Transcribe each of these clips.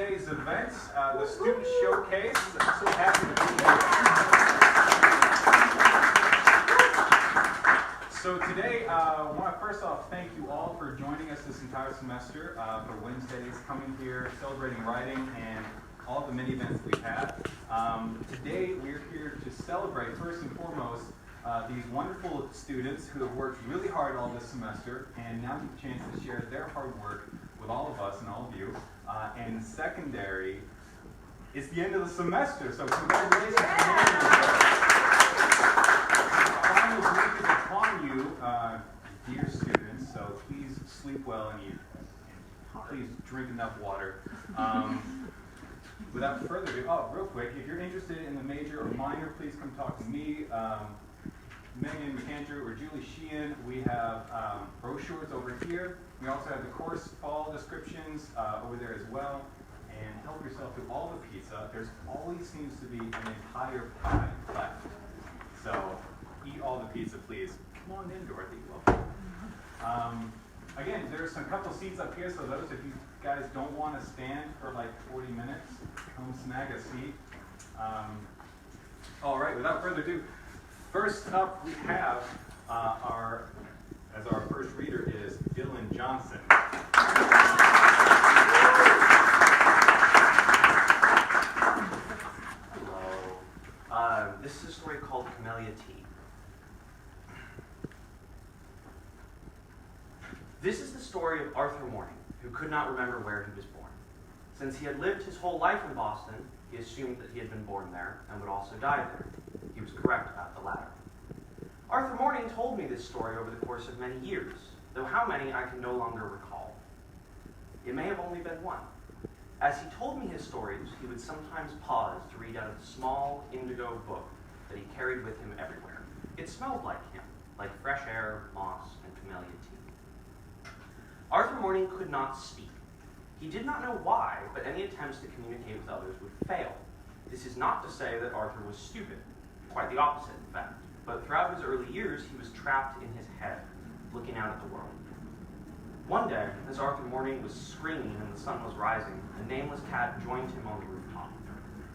Wednesday's event, the Student Showcase. I'm so happy to be here. So today, I want to first off thank you all for joining us this entire semester for Wednesdays, coming here, celebrating writing, and all the many events we've had. Today, we're here to celebrate, first and foremost, these wonderful students who have worked really hard all this semester and now get the chance to share their hard work with all of us and all of you. And secondary, it's the end of the semester, so congratulations. Final week is upon you, dear students, so please sleep well and eat, and please drink enough water. Without further ado, real quick, if you're interested in the major or minor, please come talk to me, Megan McAndrew or Julie Sheehan. We have brochures over here. We also have the course fall descriptions over there as well. And help yourself to all the pizza. There's always seems to be an entire pie left. So eat all the pizza, please. Come on in, Dorothy. Welcome. Again, there's a couple seats up here, so those if you guys don't want to stand for like 40 minutes, come snag a seat. All right, without further ado, first up we have our first reader is Dylan Johnson. Hello. This is a story called Camellia Tea. This is the story of Arthur Morning, who could not remember where he was born. Since he had lived his whole life in Boston, he assumed that he had been born there and would also die there. He was correct about the latter. Arthur Morning told me this story over the course of many years, though how many I can no longer recall. It may have only been one. As he told me his stories, he would sometimes pause to read out of the small indigo book that he carried with him everywhere. It smelled like him, like fresh air, moss, and camellia tea. Arthur Morning could not speak. He did not know why, but any attempts to communicate with others would fail. This is not to say that Arthur was stupid. Quite the opposite, in fact. But throughout his early years, he was trapped in his head, looking out at the world. One day, as Arthur Morning was screaming and the sun was rising, a nameless cat joined him on the rooftop.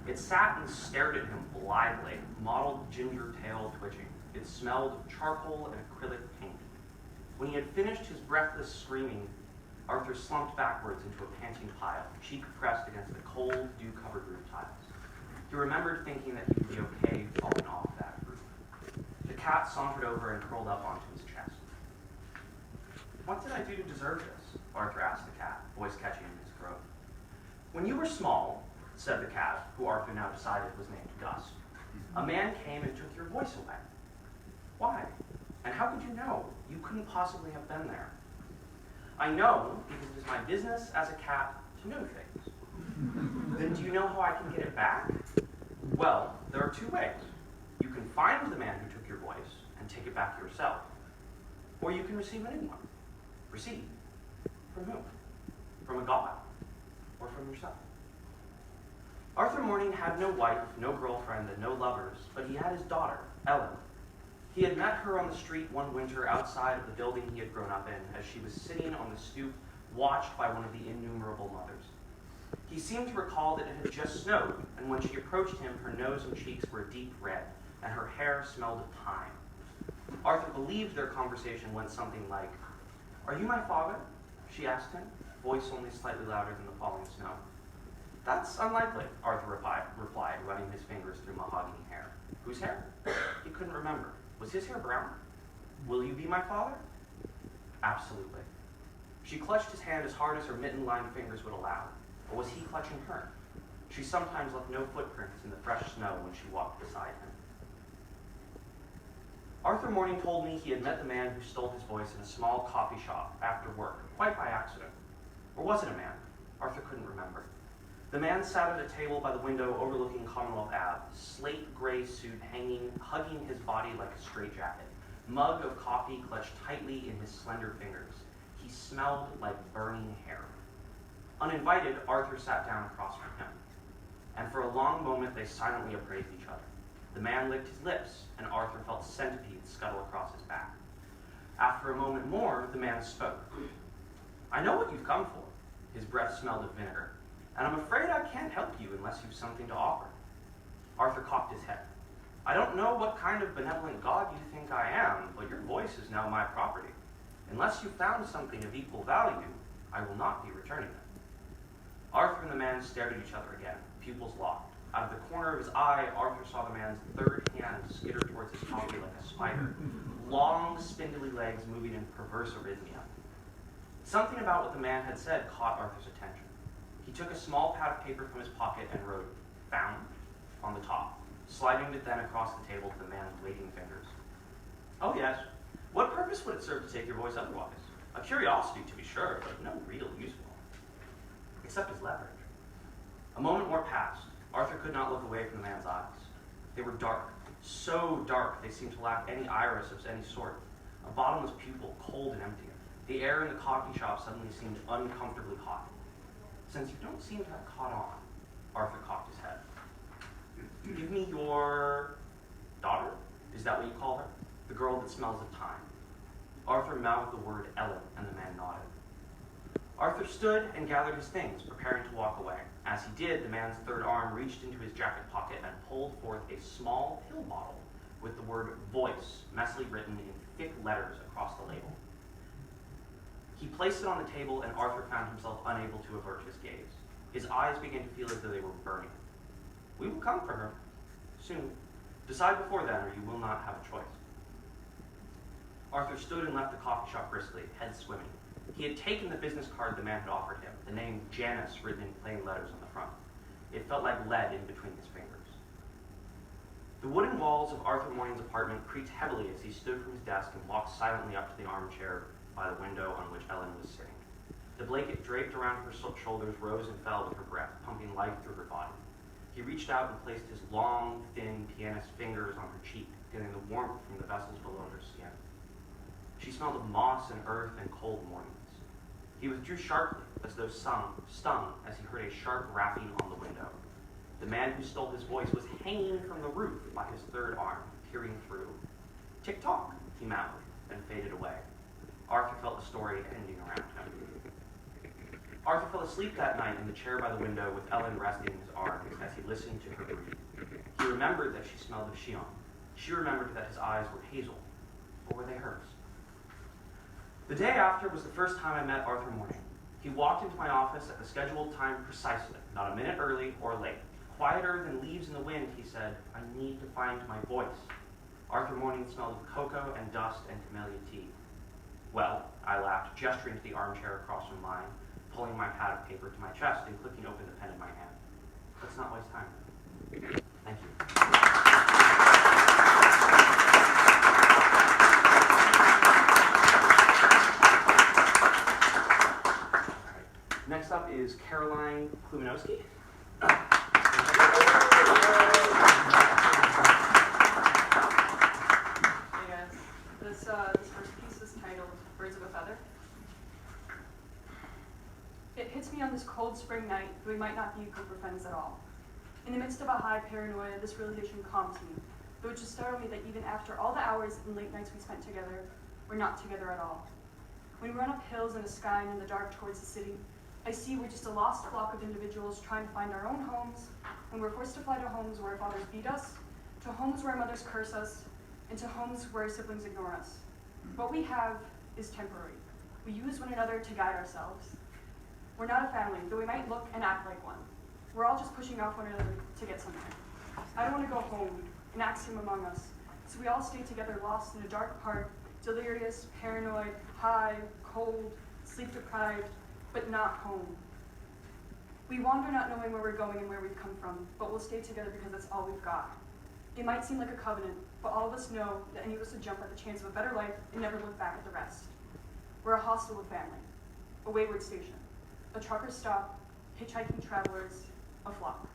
It sat and stared at him blithely, mottled ginger tail twitching. It smelled of charcoal and acrylic paint. When he had finished his breathless screaming, Arthur slumped backwards into a panting pile, cheek pressed against the cold, dew-covered roof tiles. He remembered thinking that he would be okay falling off that roof. The cat sauntered over and curled up onto his chest. "What did I do to deserve this?" Arthur asked the cat, voice catching in his throat. "When you were small," said the cat, who Arthur now decided was named Gus, "a man came and took your voice away. Why? And how could you know? You couldn't possibly have been there." "I know because it is my business as a cat to know things." "Then do you know how I can get it back?" "Well, there are two ways. You can find the man who took your voice and take it back yourself, or you can receive a new one." "Receive? From whom? From a god? Or from yourself?" Arthur Morning had no wife, no girlfriend, and no lovers, but he had his daughter, Ellen. He had met her on the street one winter outside of the building he had grown up in, as she was sitting on the stoop, watched by one of the innumerable mothers. He seemed to recall that it had just snowed, and when she approached him, her nose and cheeks were a deep red, and her hair smelled of pine. Arthur believed their conversation went something like, "Are you my father?" she asked him, voice only slightly louder than the falling snow. "That's unlikely," Arthur replied, running his fingers through mahogany hair. "Whose hair?" He couldn't remember. Was his hair brown? "Will you be my father?" "Absolutely." She clutched his hand as hard as her mitten-lined fingers would allow. Or was he clutching her? She sometimes left no footprints in the fresh snow when she walked beside him. Arthur Morning told me he had met the man who stole his voice in a small coffee shop after work, quite by accident. Or was it a man? Arthur couldn't remember. The man sat at a table by the window overlooking Commonwealth Ave, slate gray suit hanging, hugging his body like a straitjacket, mug of coffee clutched tightly in his slender fingers. He smelled like burning hair. Uninvited, Arthur sat down across from him, and for a long moment they silently appraised each other. The man licked his lips, and Arthur felt centipedes scuttle across his back. After a moment more, the man spoke. "I know what you've come for." His breath smelled of vinegar. and I'm afraid I can't help you unless you've something to offer. Arthur cocked his head. I don't know what kind of benevolent god you think I am, but your voice is now my property. Unless you found something of equal value, I will not be returning it. Arthur and the man stared at each other again, pupils locked. Out of the corner of his eye, Arthur saw the man's third hand skitter towards his coffee like a spider, long, spindly legs moving in perverse arrhythmia. Something about what the man had said caught Arthur's attention. He took a small pad of paper from his pocket and wrote, "Found," on the top, sliding it then across the table to the man's waiting fingers. Oh yes, what purpose would it serve to take your voice otherwise? A curiosity, to be sure, but no real use for it. Except as leverage. A moment more passed. Arthur could not look away from the man's eyes. They were dark, so dark they seemed to lack any iris of any sort. A bottomless pupil, cold and empty. The air in the coffee shop suddenly seemed uncomfortably hot. Since you don't seem to have caught on, Arthur cocked his head. Give me your daughter? Is that what you call her? The girl that smells of thyme. Arthur mouthed the word Ellen, and the man nodded. Arthur stood and gathered his things, preparing to walk away. As he did, the man's third arm reached into his jacket pocket and pulled forth a small pill bottle with the word voice messily written in thick letters across the label. He placed it on the table, and Arthur found himself unable to avert his gaze. His eyes began to feel as though they were burning. We will come for her. Soon. Decide before then, or you will not have a choice. Arthur stood and left the coffee shop briskly, head swimming. He had taken the business card the man had offered him, the name Janice written in plain letters on the front. It felt like lead in between his fingers. The wooden walls of Arthur Morning's apartment creaked heavily as he stood from his desk and walked silently up to the armchair by the window on which Ellen was sitting. The blanket draped around her shoulders rose and fell with her breath, pumping life through her body. He reached out and placed his long, thin pianist fingers on her cheek, getting the warmth from the vessels below her skin. She smelled of moss and earth and cold mornings. He withdrew sharply, as though stung, as he heard a sharp rapping on the window. The man who stole his voice was hanging from the roof by his third arm, peering through. Tick-tock, he mouthed, and faded away. Arthur felt the story ending around him. Arthur fell asleep that night in the chair by the window with Ellen resting in his arms as he listened to her breathe. He remembered that she smelled of Shion. She remembered that his eyes were hazel. Or were they hers? The day after was the first time I met Arthur Morning. He walked into my office at the scheduled time precisely, not a minute early or late. Quieter than leaves in the wind, he said, "I need to find my voice." Arthur Morning smelled of cocoa and dust and camellia tea. Well, I laughed, gesturing to the armchair across from mine, pulling my pad of paper to my chest and clicking open the pen in my hand. Let's not waste time. Thank you. Next up is Caroline Klumanowski. Hey guys, this first piece is titled Birds of a Feather. It hits me on this cold spring night that we might not be a group of friends at all. In the midst of a high paranoia, this realization calms me, though it just startled me that even after all the hours and late nights we spent together, we're not together at all. When we run up hills in the sky and in the dark towards the city, I see we're just a lost flock of individuals trying to find our own homes, and we're forced to fly to homes where our fathers beat us, to homes where our mothers curse us, and to homes where our siblings ignore us. What we have is temporary. We use one another to guide ourselves. We're not a family, though we might look and act like one. We're all just pushing off one another to get somewhere. I don't want to go home, an axiom among us, so we all stay together lost in a dark part, delirious, paranoid, high, cold, sleep-deprived, but not home. We wander not knowing where we're going and where we've come from, but we'll stay together because that's all we've got. It might seem like a covenant, but all of us know that any of us would jump at the chance of a better life and never look back at the rest. We're a hostel of family, a wayward station, a trucker's stop, hitchhiking travelers, a flock.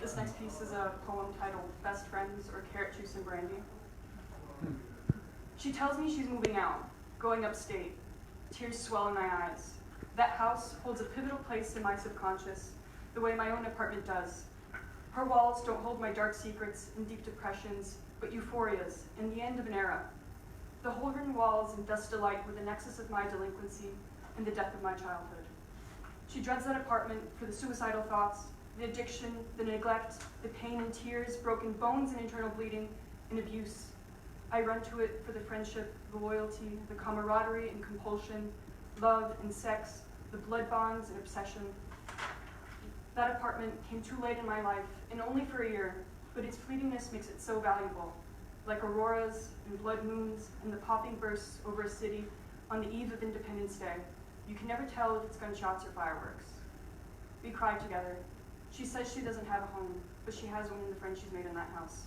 This next piece is a poem titled Best Friends or Carrot Juice and Brandy. She tells me she's moving out, going upstate. Tears swell in my eyes. That house holds a pivotal place in my subconscious, the way my own apartment does. Her walls don't hold my dark secrets and deep depressions, but euphorias and the end of an era. The hole-ridden walls and dust delight were the nexus of my delinquency and the death of my childhood. She dreads that apartment for the suicidal thoughts, the addiction, the neglect, the pain and tears, broken bones and internal bleeding, and abuse. I run to it for the friendship, the loyalty, the camaraderie and compulsion, love and sex, the blood bonds and obsession. That apartment came too late in my life, and only for a year, but its fleetingness makes it so valuable. Like auroras and blood moons and the popping bursts over a city on the eve of Independence Day, you can never tell if it's gunshots or fireworks. We cried together. She says she doesn't have a home, but she has one in the friends she's made in that house.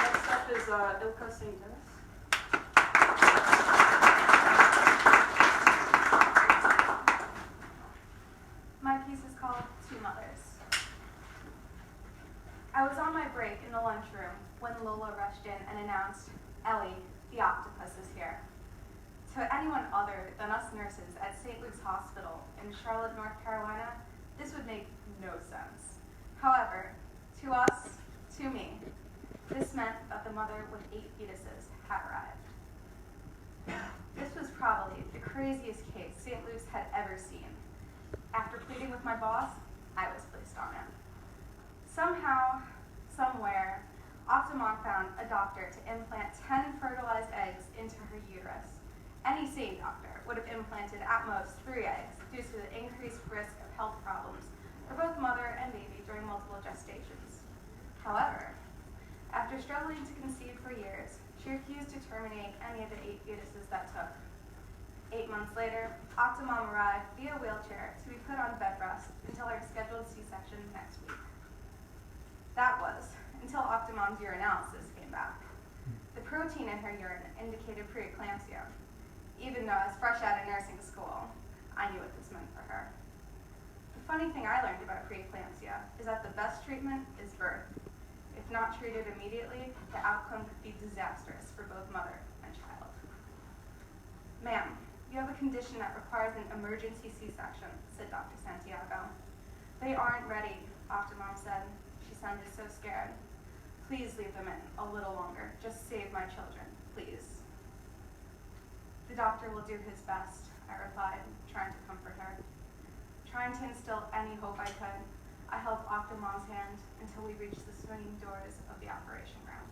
Next up is Ilka St. Dennis. My piece is called Two Mothers. I was on my break in the lunchroom when Lola rushed in and announced, "Ellie, the octopus is here." To anyone other than us nurses at St. Luke's Hospital in Charlotte, North Carolina, this would make no sense. However, to us, to me, this meant that the mother with 8 fetuses had arrived. This was probably the craziest case St. Luke's had ever seen. After pleading with my boss, I was placed on him. Somehow, somewhere, Octomom found a doctor to implant 10 fertilized eggs into her uterus. Any sane doctor would have implanted at most 3 eggs due to the increased risk of health problems for both mother and baby during multiple gestations. However, after struggling to conceive for years, she refused to terminate any of the 8 fetuses that took. 8 months later, Octomom arrived via wheelchair to be put on bed rest until her scheduled C-section next week. That was until Octomom's urinalysis came back. The protein in her urine indicated preeclampsia. Even though I was fresh out of nursing school, I knew what this meant for her. The funny thing I learned about preeclampsia is that the best treatment is birth. If not treated immediately, the outcome could be disastrous for both mother and child. "Ma'am, you have a condition that requires an emergency C-section," said Dr. Santiago. "They aren't ready," Octomom said. She sounded so scared. "Please leave them in a little longer. Just save my children, please." "The doctor will do his best," I replied, trying to comfort her. Trying to instill any hope I could, I held Octomom's hand until we reached the swinging doors of the operation room.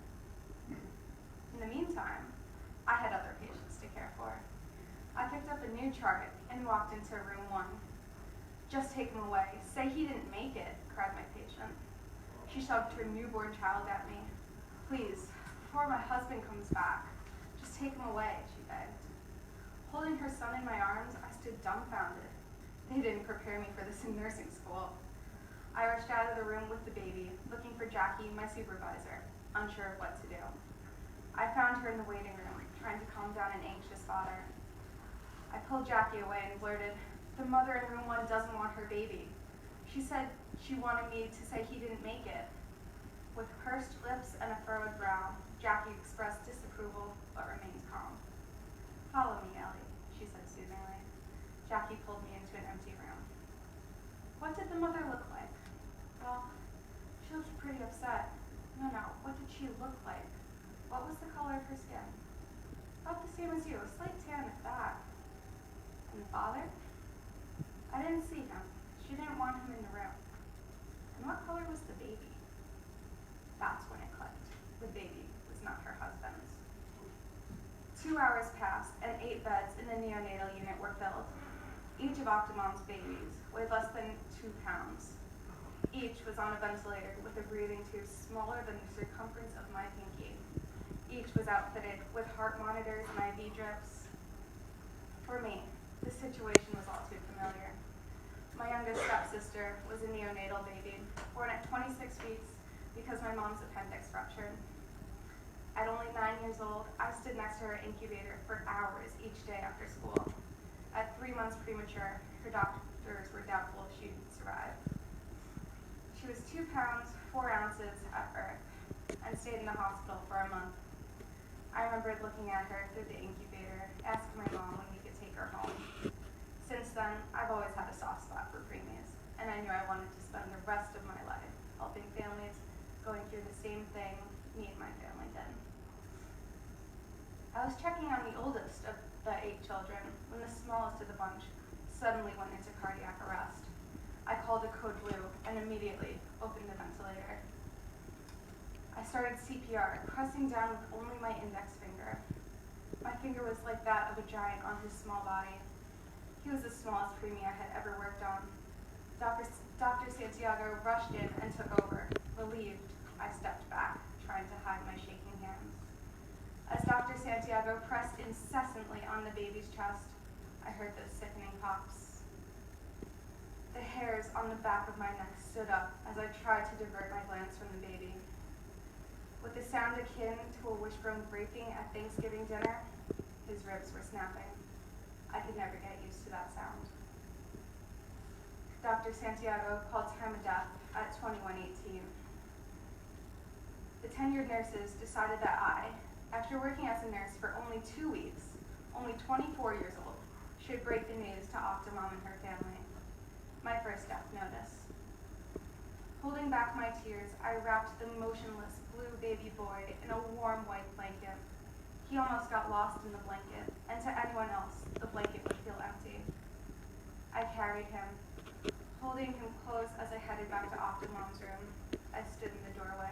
In the meantime, I had other patients to care for. I picked up a new chart and walked into room 1. "Just take him away. Say he didn't make it," cried my patient. She shoved her newborn child at me. "Please, before my husband comes back, just take him away," she begged. Holding her son in my arms, I stood dumbfounded. They didn't prepare me for this in nursing school. I rushed out of the room with the baby, looking for Jackie, my supervisor, unsure of what to do. I found her in the waiting room, trying to calm down an anxious father. I pulled Jackie away and blurted, "The mother in room 1 doesn't want her baby. She said she wanted me to say he didn't make it." With pursed lips and a furrowed brow, Jackie expressed disapproval but remained calm. "Follow me, Ellie," she said soothingly. Jackie pulled me into an empty room. "What did the mother look like?" "Well, she looked pretty upset." No, what did she look like? What was the color of her skin?" "About the same as you, a slight tan at that." "And the father?" "I didn't see him. She didn't want him in the room." "And what color was the baby?" That's when it clicked. The baby was not her husband's. 2 hours passed and 8 beds in the neonatal unit were filled. Each of Octomom's babies weighed less than 2 pounds. Each was on a ventilator with a breathing tube smaller than the circumference of my pinky. Each was outfitted with heart monitors and IV drips. For me, the situation was all too familiar. My youngest stepsister was a neonatal baby, born at 26 weeks because my mom's appendix ruptured. At only 9 years old, I stood next to her incubator for hours each day after school. At 3 months premature, her doctors were doubtful if she'd survive. She was 2 pounds, 4 ounces at birth and stayed in the hospital for a month. I remembered looking at her through the incubator, asking my mom when we could take her home. Since then, I've always had a soft spot for preemies, and I knew I wanted to spend the rest I was checking on the oldest of the 8 children when the smallest of the bunch suddenly went into cardiac arrest. I called a code blue and immediately opened the ventilator. I started CPR, pressing down with only my index finger. My finger was like that of a giant on his small body. He was the smallest preemie I had ever worked on. Dr. Santiago rushed in and took over. Relieved, I stepped back, trying to hide my shaking hands. As Dr. Santiago pressed incessantly on the baby's chest, I heard those sickening pops. The hairs on the back of my neck stood up as I tried to divert my glance from the baby. With a sound akin to a wishbone breaking at Thanksgiving dinner, his ribs were snapping. I could never get used to that sound. Dr. Santiago called time of death at 21:18. The tenured nurses decided that I, after working as a nurse for only 2 weeks, only 24 years old, should break the news to Octomom and her family. My first death notice. Holding back my tears, I wrapped the motionless blue baby boy in a warm white blanket. He almost got lost in the blanket, and to anyone else, the blanket would feel empty. I carried him, holding him close as I headed back to Octomom's room. I stood in the doorway.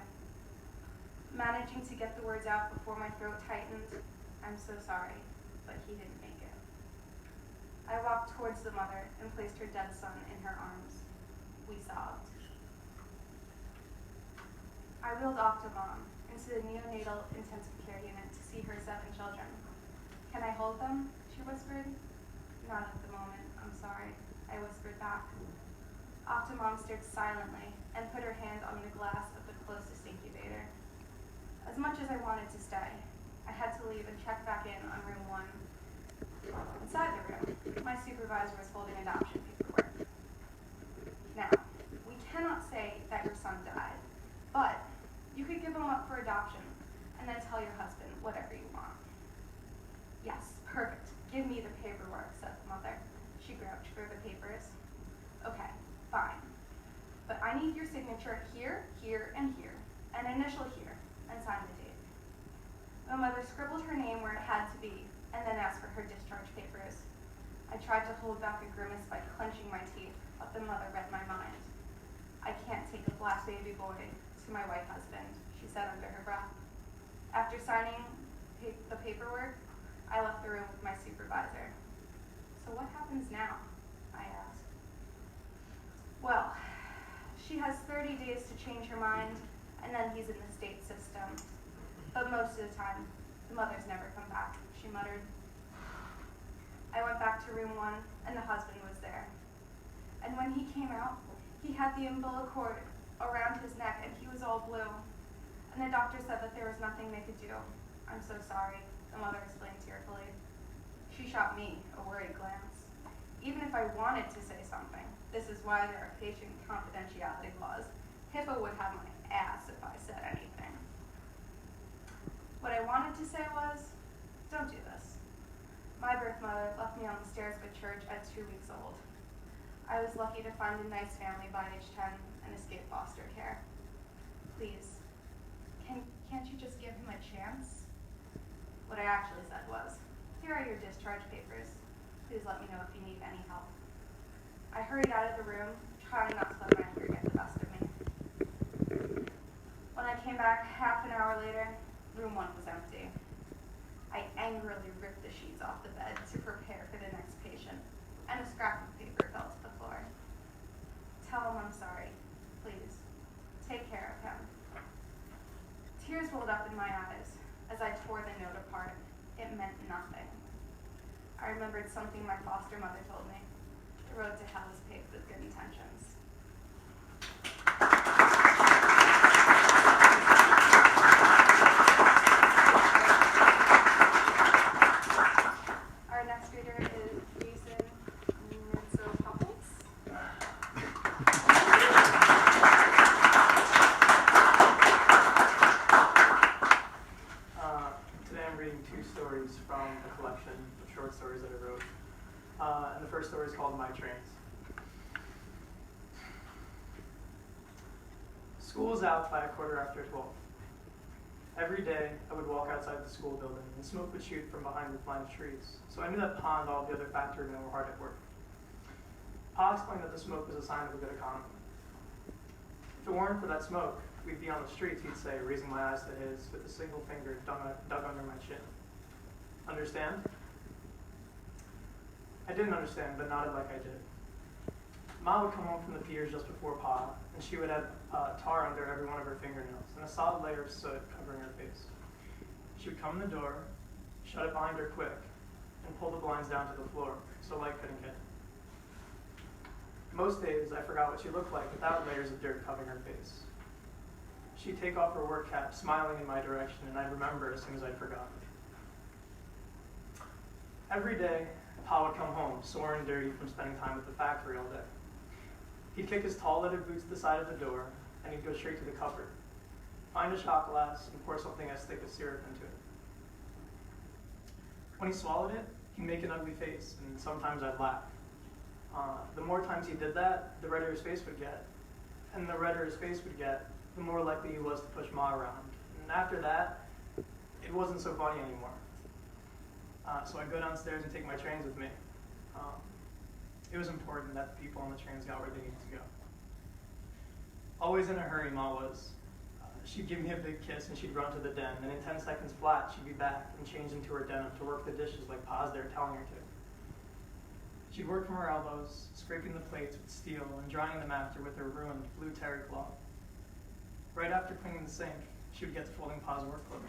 Managing to get the words out before my throat tightened, "I'm so sorry, but he didn't make it." I walked towards the mother and placed her dead son in her arms. We sobbed. I wheeled Octomom into the neonatal intensive care unit to see her 7 children. "Can I hold them?" she whispered. "Not at the moment, I'm sorry," I whispered back. Octomom stared silently and put her hand on the glass of the closest incubator. As much as I wanted to stay, I had to leave and check back in on room 1. Inside the room, my supervisor was holding adoption paperwork. "Now, we cannot say that your son died, but you could give him up for adoption and then tell your husband whatever you want." "Yes, perfect. Give me the paperwork," said the mother. She grouched for the papers. "Okay, fine. But I need your signature here, here, and here, an initial here, and sign the date." The mother scribbled her name where it had to be, and then asked for her discharge papers. I tried to hold back a grimace by clenching my teeth, but the mother read my mind. "I can't take a black baby boy to my white husband," she said under her breath. After signing the paperwork, I left the room with my supervisor. "So what happens now?" I asked. "Well, she has 30 days to change her mind, and then he's in the state system. But most of the time, the mother's never come back," she muttered. I went back to room 1, and the husband was there. And when he came out, he had the umbilical cord around his neck, and he was all blue. And the doctor said that there was nothing they could do. "I'm so sorry," the mother explained tearfully. She shot me a worried glance. Even if I wanted to say something, this is why there are patient confidentiality laws, HIPAA would have my ass if I said anything. What I wanted to say was, "Don't do this." My birth mother left me on the stairs of a church at 2 weeks old. I was lucky to find a nice family by age 10 and escape foster care. "Please, can't you just give him a chance?" What I actually said was, "Here are your discharge papers. Please let me know if you need any help." I hurried out of the room, trying not to let my anger get the best of me. When I came back half an hour later, room 1 was empty. I angrily ripped the sheets off the bed to prepare for the next patient, and a scrap of paper fell to the floor. "Tell him I'm sorry, please. Take care of him." Tears rolled up in my eyes as I tore the note apart. It meant nothing. I remembered something my foster mother told me. The road to hell is paved with good intentions. Our next reader is Jason Mintzopoulos. Today I'm reading 2 stories from a collection of short stories that I wrote. And the first story is called My Trains. School is out by 12:15. Every day, I would walk outside the school building, and smoke would shoot from behind the line of trees, so I knew that Pa and all the other factory men were hard at work. Pa explained that the smoke was a sign of a good economy. If it weren't for that smoke, we'd be on the streets, he'd say, raising my eyes to his, with a single finger dug under my chin. Understand? I didn't understand, but nodded like I did. Ma would come home from the piers just before Pa, and she would have tar under every one of her fingernails and a solid layer of soot covering her face. She would come in the door, shut it behind her quick, and pull the blinds down to the floor so light couldn't get in. Most days, I forgot what she looked like without layers of dirt covering her face. She'd take off her work cap, smiling in my direction, and I'd remember as soon as I'd forgotten. Every day, Pa would come home, sore and dirty from spending time at the factory all day. He'd kick his tall leather boots to the side of the door, and he'd go straight to the cupboard, find a shot glass, and pour something as thick as syrup into it. When he swallowed it, he'd make an ugly face, and sometimes I'd laugh. The more times he did that, the redder his face would get. And the redder his face would get, the more likely he was to push Ma around. And after that, it wasn't so funny anymore. So I'd go downstairs and take my trains with me. It was important that the people on the trains got where they needed to go. Always in a hurry, Ma was. She'd give me a big kiss and she'd run to the den, and in 10 seconds flat, she'd be back and change into her denim to work the dishes like Pa's there telling her to. She'd work from her elbows, scraping the plates with steel and drying them after with her ruined blue terry cloth. Right after cleaning the sink, she would get to folding Pa's work clothes.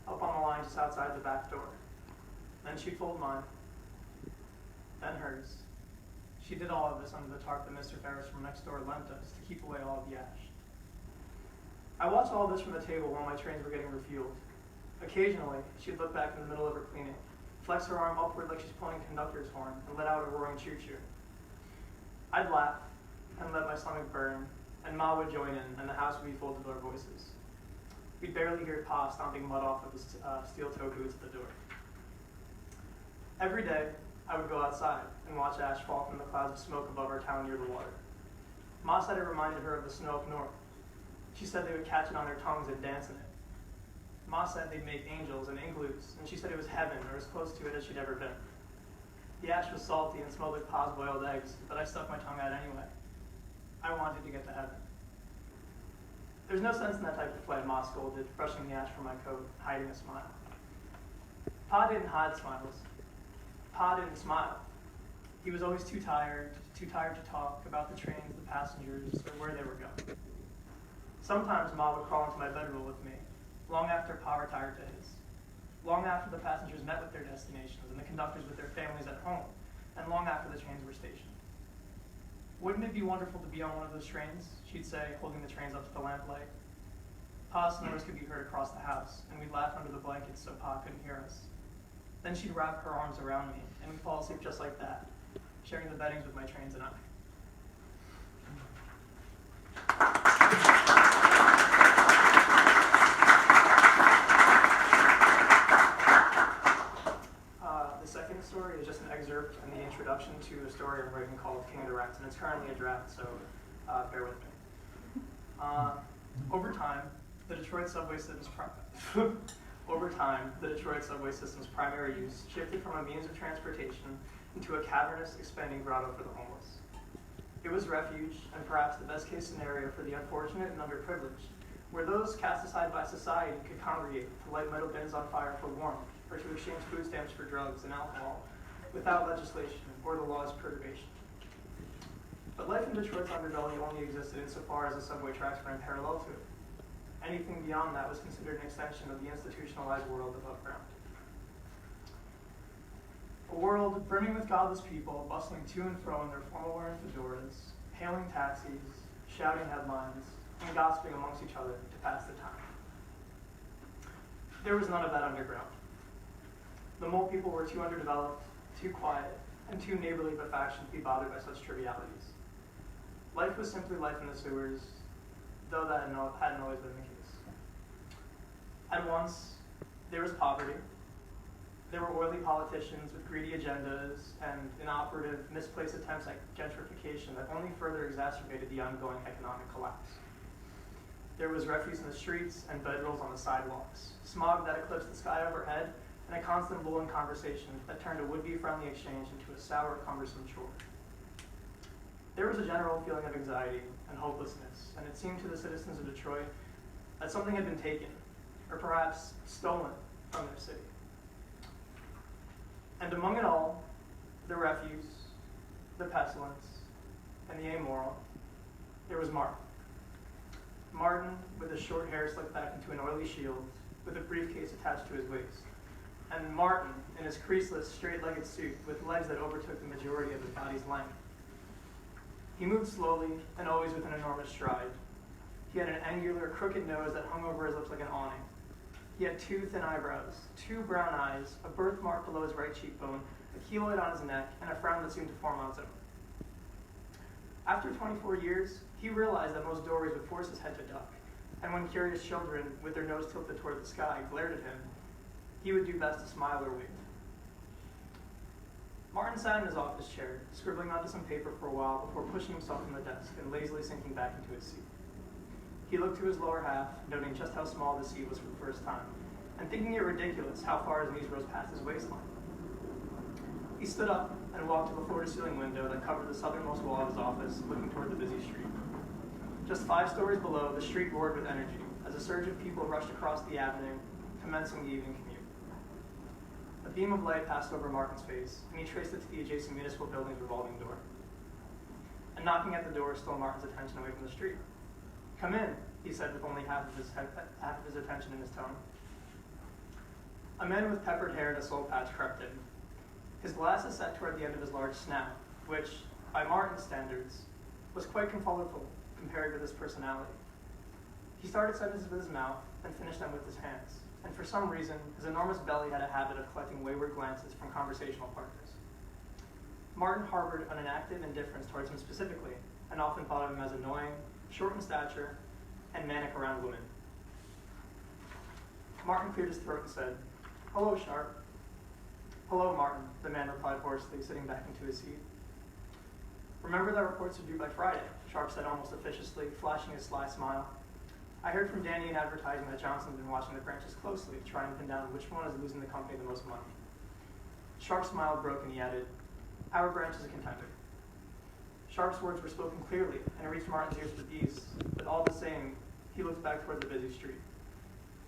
Up on the line just outside the back door. Then she'd fold mine, then hers. She did all of this under the tarp that Mr. Ferris from next door lent us to keep away all of the ash. I watched all this from the table while my trains were getting refueled. Occasionally, she'd look back in the middle of her cleaning, flex her arm upward like she's pulling a conductor's horn, and let out a roaring choo-choo. I'd laugh and let my stomach burn, and Ma would join in, and the house would be full of our voices. We'd barely hear Pa stomping mud off of his steel-toe boots at the door. Every day, I would go outside and watch ash fall from the clouds of smoke above our town near the water. Ma said it reminded her of the snow up north. She said they would catch it on their tongues and dance in it. Ma said they'd make angels and igloos, and she said it was heaven or as close to it as she'd ever been. The ash was salty and smelled like Pa's boiled eggs, but I stuck my tongue out anyway. I wanted to get to heaven. There's no sense in that type of play, Ma scolded, brushing the ash from my coat, hiding a smile. Pa didn't hide smiles. Pa didn't smile. He was always too tired to talk about the trains, the passengers, or where they were going. Sometimes Ma would crawl into my bedroom with me, long after Pa retired to his, long after the passengers met with their destinations and the conductors with their families at home, and long after the trains were stationed. Wouldn't it be wonderful to be on one of those trains? She'd say, holding the trains up to the lamplight. Pa's snores could be heard across the house, and we'd laugh under the blankets so Pa couldn't hear us. Then she'd wrap her arms around me, and we'd fall asleep just like that, sharing the beddings with my trains and I. The second story is just an excerpt and the introduction to a story I'm writing called King of the Rats, and it's currently a draft, so bear with me. Over time, the Detroit subway system's primary use shifted from a means of transportation into a cavernous, expanding grotto for the homeless. It was refuge, and perhaps the best-case scenario for the unfortunate and underprivileged, where those cast aside by society could congregate to light metal bins on fire for warmth, or to exchange food stamps for drugs and alcohol, without legislation or the law's perturbation. But life in Detroit's underbelly only existed insofar as the subway tracks ran parallel to it. Anything beyond that was considered an extension of the institutionalized world above ground. A world brimming with godless people, bustling to and fro in their formal-wearing fedoras, hailing taxis, shouting headlines, and gossiping amongst each other to pass the time. There was none of that underground. The mole people were too underdeveloped, too quiet, and too neighborly of a faction to be bothered by such trivialities. Life was simply life in the sewers, though that hadn't always been the case. At once, there was poverty. There were oily politicians with greedy agendas and inoperative, misplaced attempts at gentrification that only further exacerbated the ongoing economic collapse. There was refuse in the streets and bedrolls on the sidewalks, smog that eclipsed the sky overhead, and a constant lulling conversation that turned a would-be friendly exchange into a sour, cumbersome chore. There was a general feeling of anxiety and hopelessness, and it seemed to the citizens of Detroit that something had been taken, or perhaps stolen, from their city. And among it all, the refuse, the pestilence, and the amoral, there was Martin. Martin, with his short hair slicked back into an oily shield, with a briefcase attached to his waist. And Martin, in his creaseless, straight-legged suit, with legs that overtook the majority of his body's length. He moved slowly, and always with an enormous stride. He had an angular, crooked nose that hung over his lips like an awning. He had 2 thin eyebrows, 2 brown eyes, a birthmark below his right cheekbone, a keloid on his neck, and a frown that seemed to form on its own. After 24 years, he realized that most doorways would force his head to duck, and when curious children, with their nose tilted toward the sky, glared at him, he would do best to smile or wave. Martin sat in his office chair, scribbling onto some paper for a while before pushing himself from the desk and lazily sinking back into his seat. He looked to his lower half, noting just how small the seat was for the first time, and thinking it ridiculous how far his knees rose past his waistline. He stood up and walked to the floor-to-ceiling window that covered the southernmost wall of his office, looking toward the busy street. Just 5 stories below, the street roared with energy as a surge of people rushed across the avenue, commencing the evening commute. A beam of light passed over Martin's face, and he traced it to the adjacent municipal building's revolving door. A knocking at the door stole Martin's attention away from the street. "Come in," he said with only half of his attention in his tone. A man with peppered hair and a soul patch crept in. His glasses set toward the end of his large snout, which, by Martin's standards, was quite colorful compared with his personality. He started sentences with his mouth and finished them with his hands, and for some reason, his enormous belly had a habit of collecting wayward glances from conversational partners. Martin harbored an active indifference towards him specifically, and often thought of him as annoying, short in stature, and manic around women. Martin cleared his throat and said, "Hello, Sharp." "Hello, Martin," the man replied hoarsely, sitting back into his seat. "Remember that reports are due by Friday," Sharp said almost officiously, flashing his sly smile. "I heard from Danny in advertising that Johnson's been watching the branches closely to try and pin down which one is losing the company the most money." Sharp's smile broke and he added, "Our branch is a contender." Sharp's words were spoken clearly and reached Martin's ears with ease, but all the same, he looked back toward the busy street.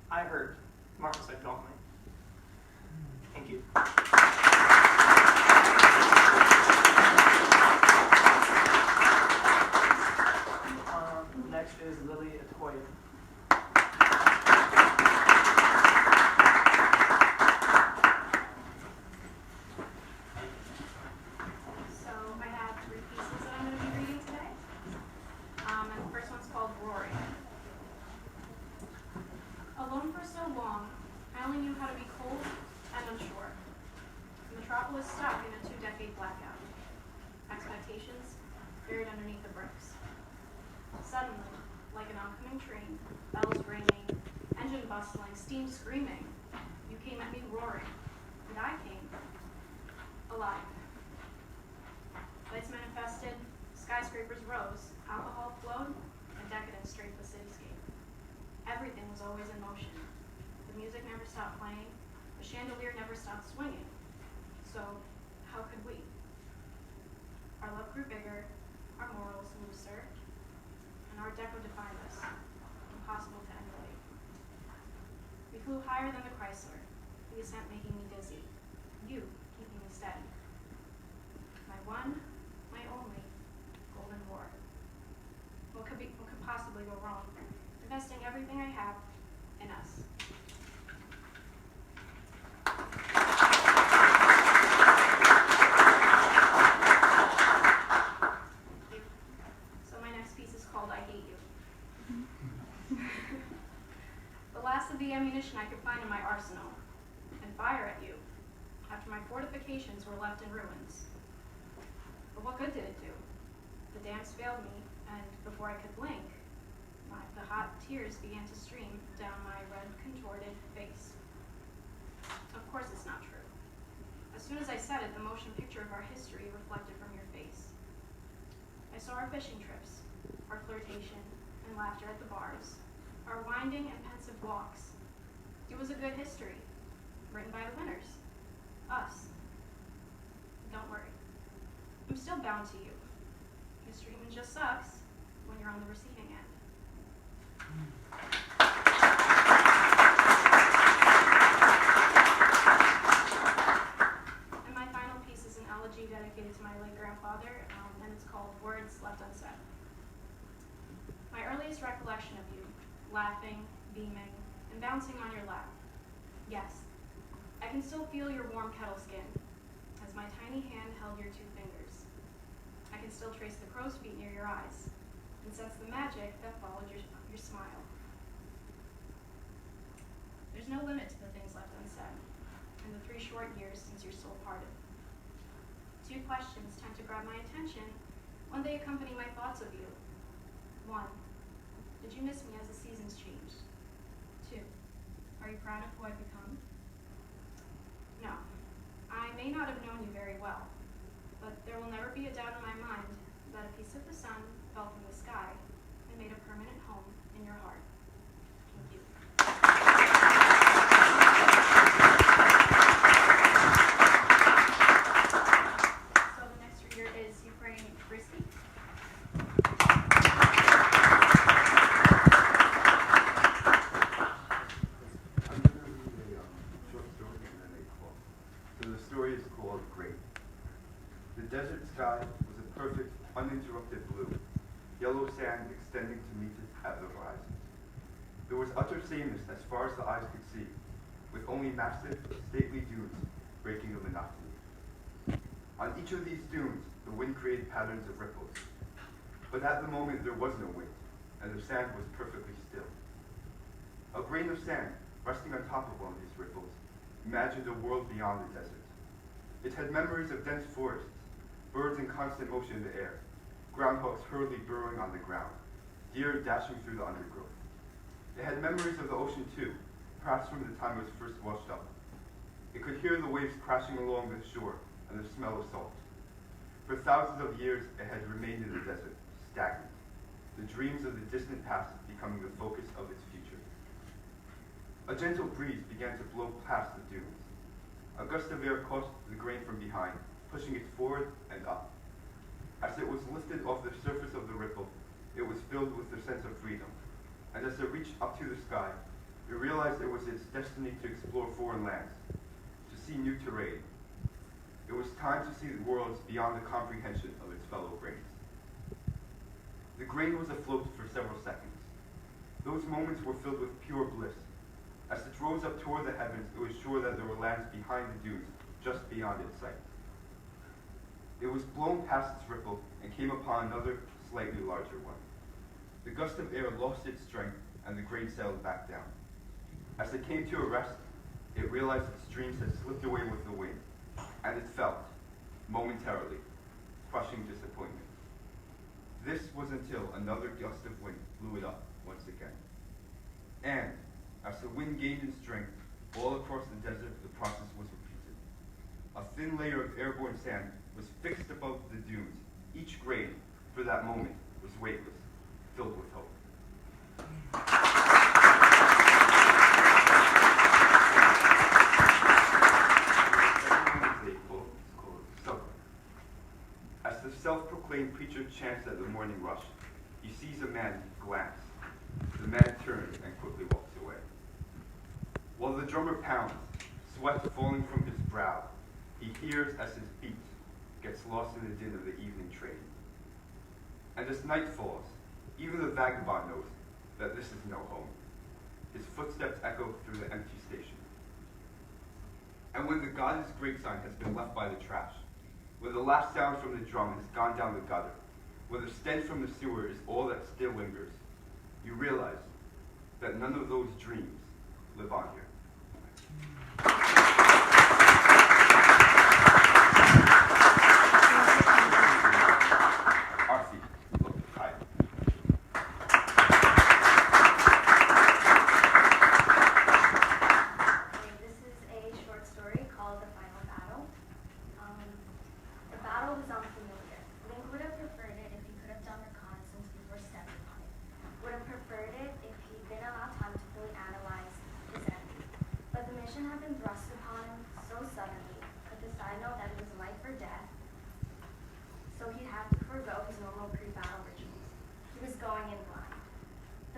"I heard," Martin said gauntly. "Thank you." Next is Lily Atoya. So I have 3 pieces that I'm going to be reading today. And the first one's called Roaring. Alone for so long, I only knew how to be cold and unsure. The metropolis stuck in a 2-decade blackout. Expectations buried underneath the bricks. Suddenly, like an oncoming train, bells ringing, engine bustling, steam screaming, you came at me roaring, and I came alive. Lights manifested, skyscrapers rose, alcohol flowed, and decadence draped the cityscape. Everything was always in motion. The music never stopped playing, the chandelier never stopped swinging. So, how could we? Our love grew bigger, our morals looser, and Art Deco defined us, impossible to emulate. We flew higher than the Chrysler, the ascent making me dizzy, you keeping me steady. My one, my only, golden war. What could possibly go wrong? Investing everything I have in us. So my next piece is called I Hate You. The last of the ammunition I could find in my arsenal, and fire at you, after my fortifications were left in ruins. But what good did it do? The dams failed me, and before I could blink, the hot tears began to stream down my red, contorted face. Of course it's not true. As soon as I said it, the motion picture of our history reflected from your face. I saw our fishing trips, our flirtation, and laughter at the bars, our winding and pensive walks. It was a good history, written by the winners, us. Don't worry, I'm still bound to you. History even just sucks when you're on the receiving end. And my final piece is an elegy dedicated to my late grandfather, and it's called Words Left Unsaid. My earliest recollection of you, laughing, beaming, and bouncing on your lap. Yes, I can still feel your warm kettle skin as my tiny hand held your 2 fingers. I can still trace the crow's feet near your eyes and sense the magic that followed your smile. There's no limit to the things left unsaid in the 3 short years since your soul parted. 2 questions tend to grab my attention when they accompany my thoughts of you. 1, did you miss me as the seasons changed? 2, are you proud of who I've become? No, I may not have known you very well, but there will never be a doubt in my mind that a piece of the sun fell from the sky and made a permanent home in your heart. Thank you. So the next reader is Ukraine Risky. I'm going to read a short story and then a quote. So the story is called Great. The desert sky was a perfect, uninterrupted blue, yellow sand extending to meet it at the horizon. There was utter sameness as far as the eyes could see, with only massive, stately dunes breaking the monotony. On each of these dunes, the wind created patterns of ripples. But at the moment there was no wind, and the sand was perfectly still. A grain of sand, resting on top of one of these ripples, imagined a world beyond the desert. It had memories of dense forests, birds in constant motion in the air, groundhogs hurriedly burrowing on the ground, deer dashing through the undergrowth. It had memories of the ocean too, perhaps from the time it was first washed up. It could hear the waves crashing along the shore and the smell of salt. For thousands of years, it had remained in the desert, stagnant, the dreams of the distant past becoming the focus of its future. A gentle breeze began to blow past the dunes. A gust of air caught the grain from behind, pushing it forward and up. As it was lifted off the surface of the ripple, it was filled with the sense of freedom. And as it reached up to the sky, it realized it was its destiny to explore foreign lands, to see new terrain. It was time to see the worlds beyond the comprehension of its fellow grains. The grain was afloat for several seconds. Those moments were filled with pure bliss. As it rose up toward the heavens, it was sure that there were lands behind the dunes, just beyond its sight. It was blown past its ripple and came upon another, slightly larger one. The gust of air lost its strength, and the grain sailed back down. As it came to a rest, it realized its dreams had slipped away with the wind, and it felt, momentarily, crushing disappointment. This was until another gust of wind blew it up once again. And, as the wind gained in strength, all across the desert the process was repeated. A thin layer of airborne sand was fixed above the dunes. Each grain, for that moment, was weightless, filled with hope. As the self-proclaimed preacher chants at the morning rush, he sees a man glance. The man turns and quickly walks away. While the drummer pounds, sweat falling from his brow, he hears as his beat gets lost in the din of the evening train. And as night falls, even the vagabond knows that this is no home. His footsteps echo through the empty station. And when the God is Great sign has been left by the trash, when the last sound from the drum has gone down the gutter, when the stench from the sewer is all that still lingers, you realize that none of those dreams live on here. Arsi, look, hi. This is a short story called The Final Battle. The battle was unfamiliar. Link would have preferred it if he could have done reconnaissance before stepping on it. Would have preferred it if he'd been allowed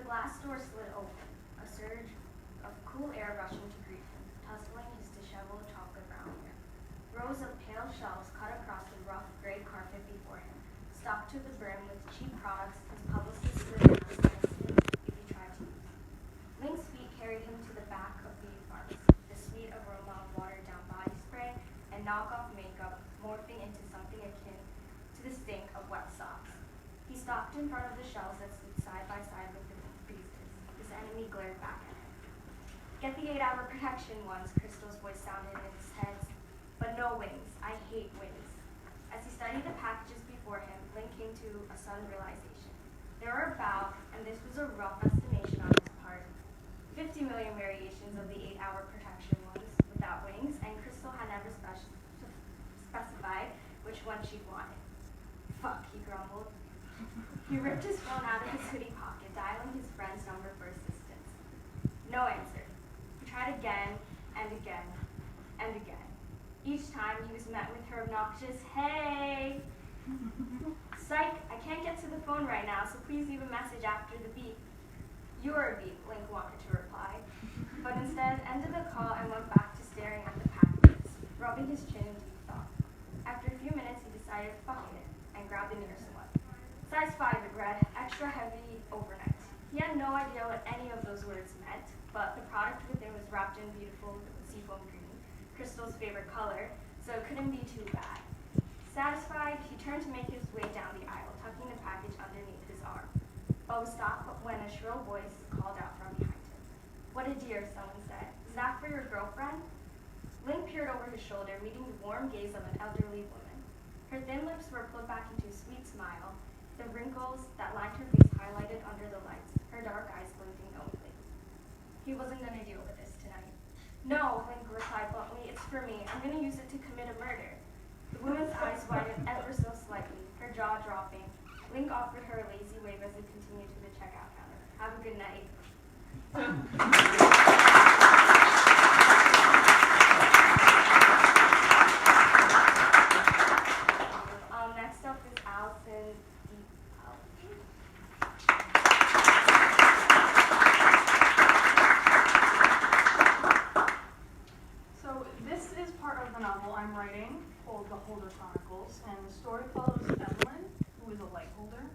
glass door slid open, a surge of cool air rushing to greet him, tussling his disheveled chocolate brown hair. Rows of pale shelves cut across the rough gray carpet before him, stocked to the brim with cheap products his publicist slid in as medicine if he tried to use. Link's feet carried him to the back of the pharmacy, the sweet aroma of watered-down body spray and knockoff makeup morphing into something akin to the stink of wet socks. He stopped in front of the shelves that stood side by side with the freezers. His enemy glared back at him. Get the 8-hour protection ones, Crystal's voice sounded in his head. But no wings. I hate wings. As he studied the packages before him, Link came to a sudden realization. There were about, and this was a rough estimation on his part, 50 million variations of the 8-hour protection ones without wings, and Crystal had never specified which one she wanted. Fuck, he grumbled. He ripped his phone out of his hoodie pocket, dialing his friend's number for assistance. No answer. He tried again and again and again. Each time he was met with her obnoxious, "Hey!" "Psych, I can't get to the phone right now, so please leave a message after the beep." "You're a beep," Link wanted to reply, but instead ended the call and went back to staring at the packages, rubbing his chin in deep thought. After a few minutes, he decided, fuck it, and grabbed the nearest one. Size 5, it read, extra heavy overnight. He had no idea what any of those words meant, but the product within was wrapped in beautiful seafoam green, Crystal's favorite color, so it couldn't be too bad. Satisfied, he turned to make his way down the aisle, tucking the package underneath his arm. But was stopped when a shrill voice called out from behind him. "What a dear," someone said. "Is that for your girlfriend?" Link peered over his shoulder, meeting the warm gaze of an elderly woman. Her thin lips were pulled back into a sweet smile, the wrinkles that lined her face highlighted under the lights, her dark eyes glinting knowingly. "He wasn't going to deal with this tonight." "No," Link replied bluntly, "it's for me. I'm going to use it to commit a murder." The woman's eyes widened ever so slightly, her jaw dropping. Link offered her a lazy wave as he continued to the checkout counter. "Have a good night." Next up is Allison. So this is part of the novel I'm writing called The Holder Chronicles, and the story follows Evelyn, who is a light holder.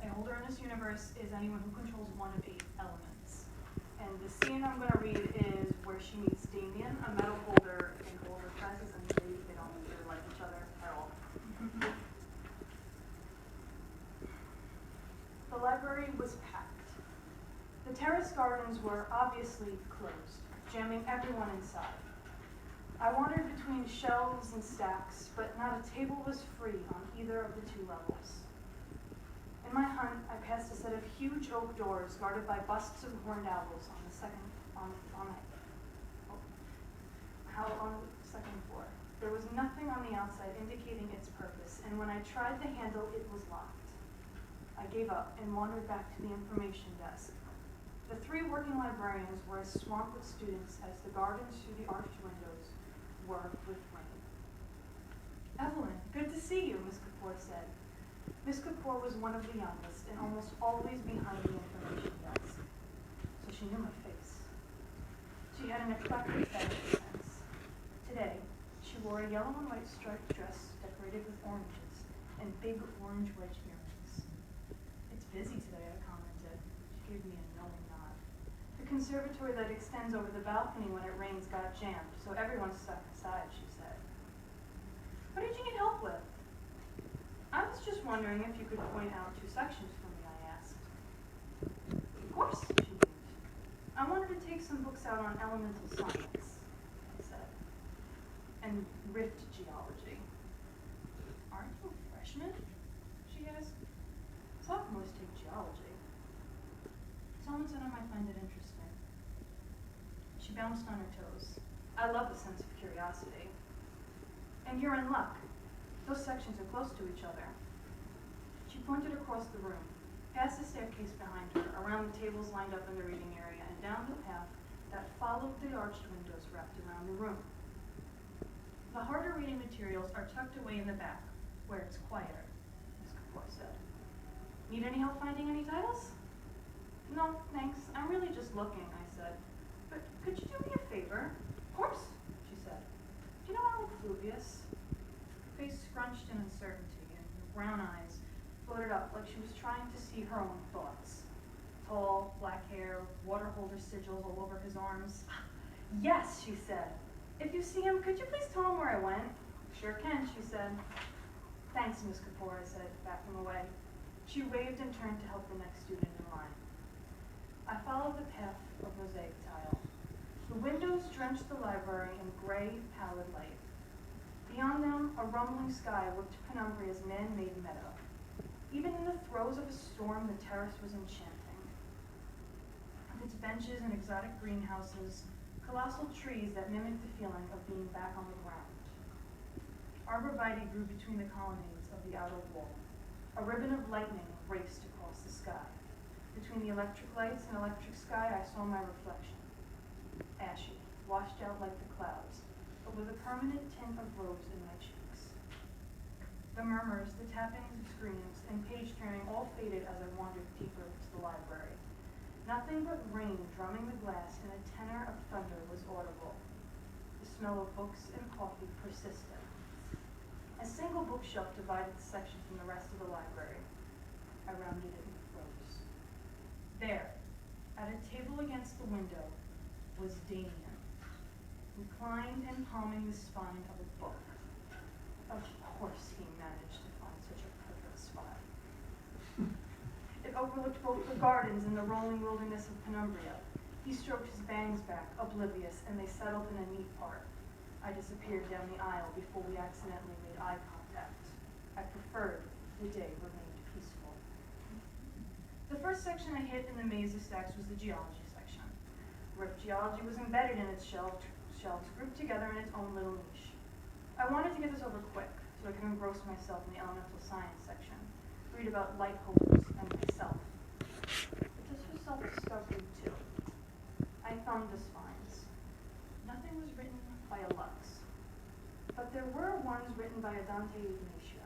A holder in this universe is anyone who controls one of 8 elements. And the scene I'm going to read is where she meets Damien, a metal holder in holder classes, and they don't really like each other at all. The library was packed. The terrace gardens were obviously closed, jamming everyone inside. I wandered between shelves and stacks, but not a table was free on either of the 2 levels. In my hunt, I passed a set of huge oak doors guarded by busts of horned owls on the second floor. There was nothing on the outside indicating its purpose, and when I tried the handle, it was locked. I gave up and wandered back to the information desk. The 3 working librarians were as swamped with students as the gardens through the arched windows were with rain. "Evelyn, good to see you," Miss Kapoor said. Miss Kapoor was one of the youngest and almost always behind the information desk, so she knew my face. She had an eclectic fashion sense. Today, she wore a yellow and white striped dress decorated with oranges and big orange wedge earrings. "It's busy today," I commented. She gave me a knowing nod. "The conservatory that extends over the balcony when it rains got jammed, so everyone's stuck inside," she said. "What did you need help with?" "I was just wondering if you could point out 2 sections for me," I asked. "Of course," she beamed. "I wanted to take some books out on elemental science," I said, "and rift geology." "Aren't you a freshman?" she asked. "Sophomores take geology." Someone said I might find it interesting. She bounced on her toes. I love the sense of curiosity. "And you're in luck. Those sections are close to each other." She pointed across the room, past the staircase behind her, around the tables lined up in the reading area, and down the path that followed the arched windows wrapped around the room. "The harder reading materials are tucked away in the back, where it's quieter," Ms. Kapoor said. "Need any help finding any titles?" No, thanks. I'm really just looking, I said. But could you do me a favor? Of course, she said. Do you know Alec Fluvius? Her face scrunched in uncertainty, and her brown eyes floated up like she was trying to see her own thoughts. Tall, black hair, water holder sigils all over his arms. Yes, she said. If you see him, could you please tell him where I went? Sure can, she said. Thanks, Miss Kapoor, I said, backing away. She waved and turned to help the next student in line. I followed the path of mosaic tile. The windows drenched the library in gray, pallid light. Beyond them, a rumbling sky looked Penumbria's man-made meadow. Even in the throes of a storm, the terrace was enchanting. With its benches and exotic greenhouses, colossal trees that mimicked the feeling of being back on the ground. Arborvitae grew between the colonnades of the outer wall. A ribbon of lightning raced across the sky. Between the electric lights and electric sky, I saw my reflection. Ashy, washed out like the clouds, but with a permanent tint of rose in my cheeks. The murmurs, the tappings of screens, and page turning all faded as I wandered deeper into the library. Nothing but rain drumming the glass and a tenor of thunder was audible. The smell of books and coffee persisted. A single bookshelf divided the section from the rest of the library. I rounded it and froze. There, at a table against the window, was Damien, reclined and palming the spine of a book. Of course he managed to find such a perfect spot. It overlooked both the gardens and the rolling wilderness of Penumbria. He stroked his bangs back, oblivious, and they settled in a neat part. I disappeared down the aisle before we accidentally made eye contact. I preferred the day remained peaceful. The first section I hit in the maze of stacks was the geology section. Rift geology was embedded in its shelves grouped together in its own little niche. I wanted to get this over quick so I could engross myself in the elemental science section, read about light holders and myself. But this was self-discovery too. I thumbed the spines. Nothing was written by a Lux, but there were ones written by a Dante Ignacio.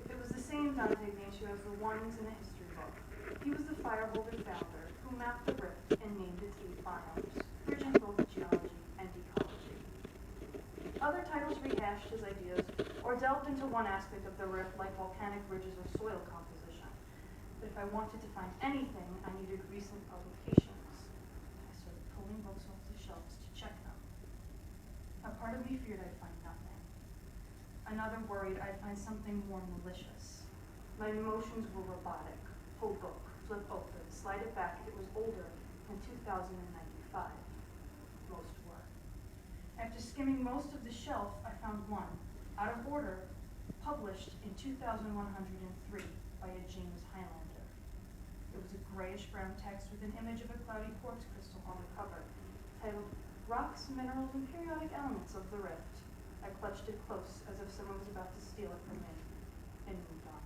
If it was the same Dante Ignacio as the ones in the history book, he was the Fireholder founder who mapped the rift and named its 8 biomes, bridging both geology and ecology. Other titles rehashed his ideas or delved into one aspect of the rift like volcanic ridges or soil composition. But if I wanted to find anything, I needed recent publications. I started pulling books off the shelves to check them. A part of me feared I'd find nothing. Another worried I'd find something more malicious. My emotions were robotic. Pull book, flip open, slide it back if it was older than 2095. Most were. After skimming most of the shelf, I found one, out of order, published in 2103 by a James Highlander. It was a grayish-brown text with an image of a cloudy quartz crystal on the cover, titled Rocks, Minerals, and Periodic Elements of the Rift. I clutched it close as if someone was about to steal it from me, and moved on.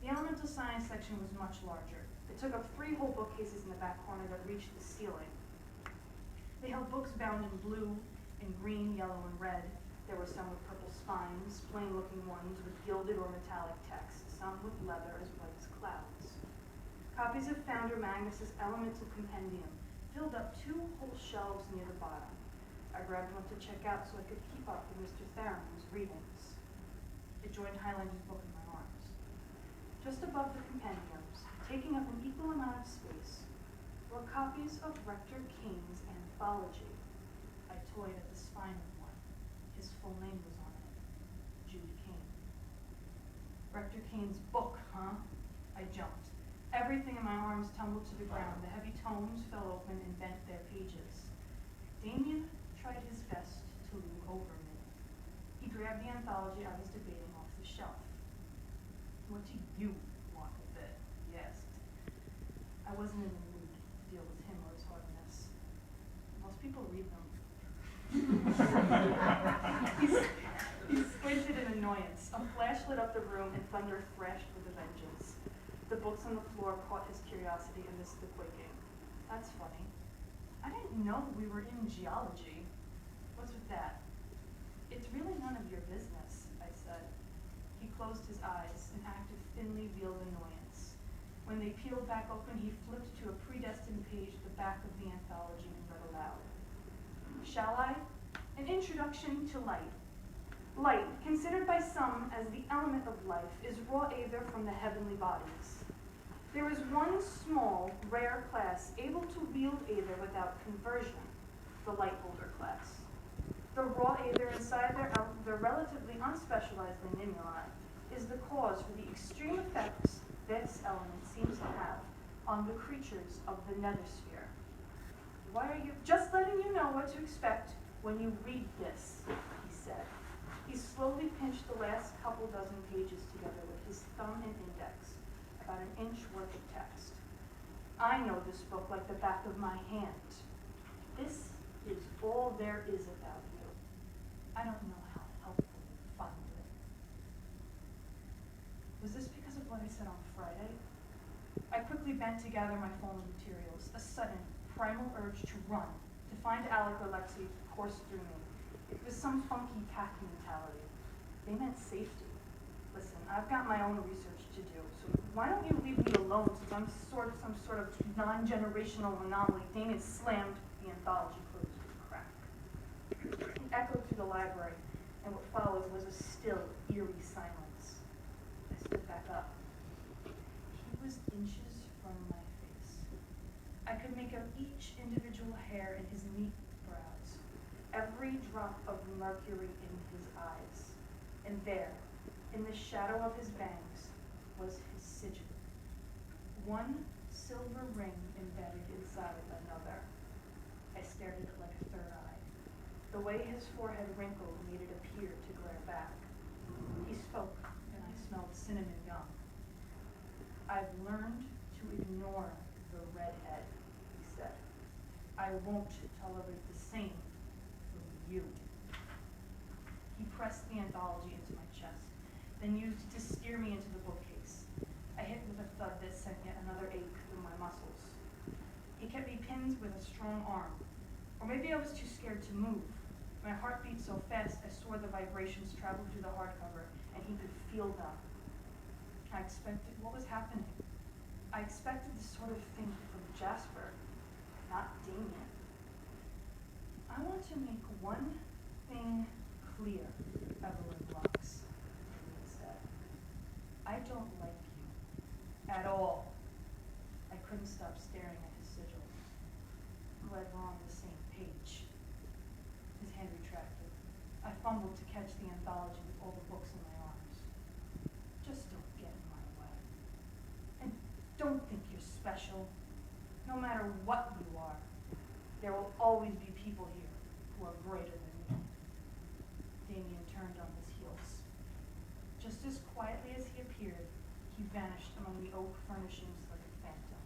The elemental science section was much larger. It took up 3 whole bookcases in the back corner that reached the ceiling. They held books bound in blue, in green, yellow, and red. There were some with purple spines, plain-looking ones with gilded or metallic text, some with leather as white as clouds. Copies of Founder Magnus's Elemental Compendium filled up 2 whole shelves near the bottom. I grabbed one to check out so I could keep up with Mr. Theron's readings. It joined Highlander's book in my arms. Just above the compendiums, taking up an equal amount of space, were copies of Rector Kane's anthology. I toyed at the spine of one. His full name was on it, Jude Kane. Rector Kane's book, huh? I jumped. Everything in my arms tumbled to the ground. The heavy tomes fell open and bent their pages. Damien tried his best to loom over me. He grabbed the anthology I was debating off the shelf. What do you want with it? He asked. I wasn't in the mood to deal with him or his hardness. Most people read them. He squinted in annoyance. A flash lit up the room and thunder thrashed with a vengeance. The books on the floor caught his curiosity amidst the quaking. That's funny. I didn't know we were in geology. What's with that? It's really none of your business, I said. He closed his eyes, an act of thinly veiled annoyance. When they peeled peeled back open, he flipped to a predestined page at the back of the anthology and read aloud. Shall I? An introduction to light. Light, considered by some as the element of life, is raw aether from the heavenly bodies. There is one small, rare class able to wield aether without conversion, the light holder class. The raw aether inside their relatively unspecialized linemuli is the cause for the extreme effects this element seems to have on the creatures of the nethersphere. Why are you just letting you know what to expect when you read this, he said. He slowly pinched the last couple dozen pages together with his thumb and index, about an inch worth of text. I know this book like the back of my hand. This is all there is about you. I don't know how helpful you find it. Was this because of what I said on Friday? I quickly bent to gather my fallen materials. A sudden, primal urge to run, to find Alec or Lexi coursed through me. It was some funky pack mentality. They meant safety. Listen, I've got my own research to do, so why don't you leave me alone since I'm some sort of non-generational anomaly. Damien slammed the anthology closed with a crack. He echoed through the library, and what followed was a still, eerie silence. I stood back up. He was inches from my face. I could make out each individual hair in his neat brows, every drop of mercury in his eyes. And there, in the shadow of his bangs, was his sigil. One silver ring embedded inside another. I stared at it like a third eye. The way his forehead wrinkled made it appear to glare back. He spoke, and I smelled cinnamon gum. I've learned to ignore the redhead, he said. I won't tolerate the same from you. He pressed the anthology into my chest, then used it to steer me into the bookcase. I hit with a thud that sent yet another ache through my muscles. He kept me pinned with a strong arm. Or maybe I was too scared to move. My heart beat so fast I swore the vibrations traveled through the hardcover, and he could feel them. I expected what was happening. I expected this sort of thing from Jasper, not Damien. I want to make one thing clear, Evelyn Lux, he said. I don't like you at all. I couldn't stop staring at his sigil. Glad we're on the same page. His hand retracted. I fumbled to catch the anthology with all the books in my arms. Just don't get in my way. And don't think you're special. No matter what you are, there will always be people here who are greater than me. Damien turned on his heels. Just as quietly as he appeared, he vanished among the oak furnishings like a phantom.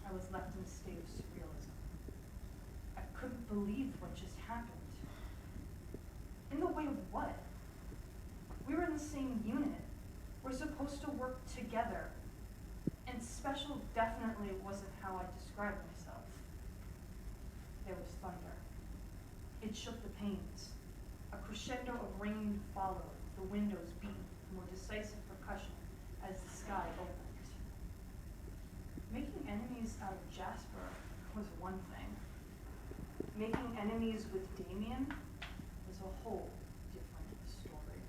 I was left in a state of surrealism. I couldn't believe what just happened. In the way of what? We were in the same unit. We're supposed to work together. And special definitely wasn't how I described myself. There was thunder. It shook the panes. A crescendo of rain followed, the windows beat more decisive percussion as the sky opened. Making enemies out of Jasper was one thing. Making enemies with Damien was a whole different story.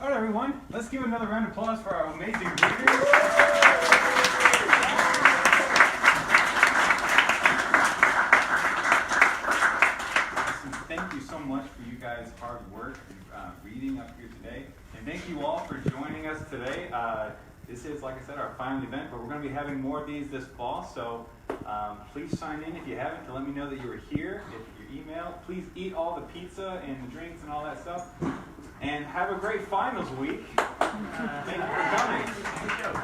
All right, everyone, let's give another round of applause for our amazing readers. Thank you so much for you guys' hard work reading up here today. And thank you all for joining us today. This is, like I said, our final event, but we're going to be having more of these this fall. So please sign in if you haven't to let me know that you were here. If your email, please eat all the pizza and the drinks and all that stuff. And have a great finals week. Thank you for coming.